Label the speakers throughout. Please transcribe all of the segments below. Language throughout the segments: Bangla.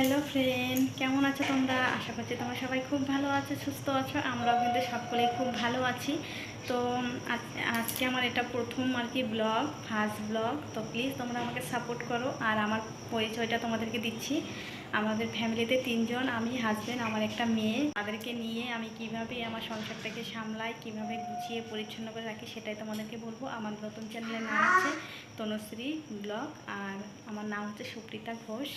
Speaker 1: হ্যালো ফ্রেন্ড, কেমন আছো তোমরা? আশা করছি তোমরা সবাই খুব ভালো আছো, সুস্থ আছো। আমরাও কিন্তু সকলেই খুব ভালো আছি। তো আজকে আমার এটা প্রথম আর কি ব্লগ, ফার্স্ট ব্লগ। তো প্লিজ তোমরা আমাকে সাপোর্ট করো। আর আমার পরিচয়টা তোমাদেরকে দিচ্ছি। আমাদের ফ্যামিলিতে 3 জন, আমি, হাজব্যান্ড, আমার একটা মেয়ে। তাদেরকে নিয়ে আমি কিভাবে আমার সংসারটাকে সামলাই, কিভাবে গুছিয়ে পরিচ্ছন্ন করে রাখি, সেটাই তোমাদেরকে বলবো। আমার নতুন চ্যানেলের নাম হচ্ছে তনুশ্রী ব্লগ, আর আমার নাম হচ্ছে সুপ্রিতা ঘোষ।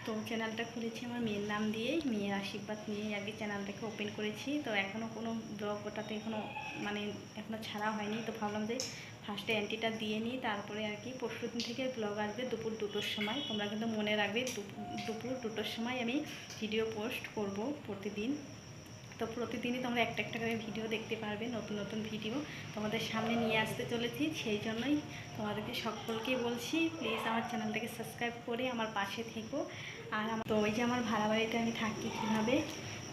Speaker 1: তো চ্যানেলটা খুলেছি আমার মেয়ের নাম দিয়েই, মেয়ের আশীর্বাদ নিয়েই আর কি চ্যানেলটাকে ওপেন করেছি। তো এখনও কোনো ব্লগ ওটাতে এখনও ছাড়া হয়নি। তো ভাবলাম যে ফার্স্টে এন্ট্রিটা দিয়ে নিই, তারপরে আর কি পরশুদিন থেকে ব্লগ আসবে দুপুর 2টোর সময়। তোমরা কিন্তু মনে রাখবে, দুপুর 2টোর সময় আমি ভিডিও পোস্ট করব প্রতিদিন। তো প্রতিদিনই তোমরা একটা একটা করে ভিডিও দেখতে পারবে, নতুন নতুন ভিডিও তোমাদের সামনে নিয়ে আসতে চলেছি। সেই জন্যই তোমাদেরকে সকলকেই বলছি, প্লিজ আমার চ্যানেলটাকে সাবস্ক্রাইব করে আমার পাশে থেকো। আর তো ওই যে আমার ভাড়া বাড়িতে আমি থাকি কীভাবে,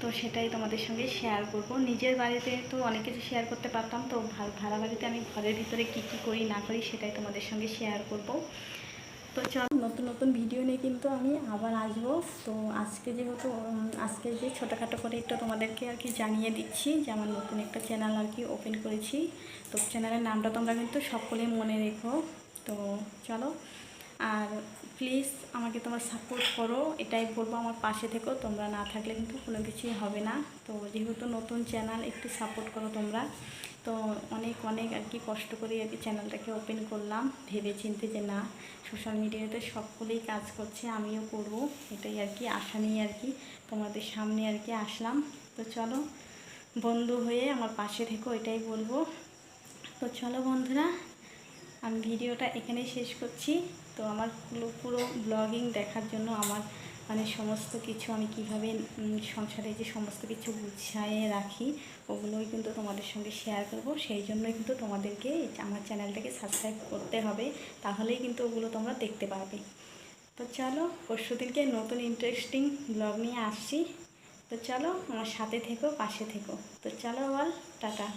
Speaker 1: তো সেটাই তোমাদের সঙ্গে শেয়ার করব। নিজের বাড়িতে তো অনেক কিছু শেয়ার করতে পারতাম, তো ভাড়া বাড়িতে আমি ঘরের ভিতরে কী কী করি না করি সেটাই তোমাদের সঙ্গে শেয়ার করব। তো চলো, নতুন নতুন ভিডিও নিয়ে কিন্তু আমি আবার আসবো। তো আজকে যে ছোটোখাটো করে একটু তোমাদেরকে আর কি জানিয়ে দিচ্ছি যে আমার নতুন একটা চ্যানেল আর কি ওপেন করেছি। তো চ্যানেলের নামটা তোমরা কিন্তু সকলে মনে রেখো। তো চলো, আর প্লিজ আমাকে তোমরা সাপোর্ট করো, এটাই বলবো। আমার পাশে থেকো, তোমরা না থাকলে কিন্তু কোনো কিছুই হবে না। তো যেহেতু নতুন চ্যানেল, একটু সাপোর্ট করো তোমরা। তো অনেক অনেক আর কি কষ্ট করে আর কি চ্যানেলটাকে ওপেন করলাম, ভেবে চিন্তে যে না, সোশ্যাল মিডিয়াতে সকলেই কাজ করছে, আমিও করব, এটাই আর কি আশা নিয়ে আর কি তোমাদের সামনে আর কি আসলাম। তো চলো, বন্ধু হয়ে আমার পাশে থেকো, এটাই বলবো। তো চলো বন্ধুরা, আমি ভিডিওটা এখানেই শেষ করছি। তো আমার পুরো ব্লগিং দেখার জন্য আমার সমস্ত কিছু আমি কীভাবে সংসারে যে সমস্ত কিছু গুছিয়ে রাখি, ওগুলোই কিন্তু তোমাদের সঙ্গে শেয়ার করব। সেই জন্যই কিন্তু তোমাদেরকে আমার চ্যানেলটাকে সাবস্ক্রাইব করতে হবে, তাহলেই কিন্তু ওগুলো তোমরা দেখতে পাবে। তো চলো, পরশুদিনকে নতুন ইন্টারেস্টিং ব্লগ নিয়ে আসছি। তো চলো, আমার সাথে থেকো, পাশে থেকো। তো চলো, বল টাটা।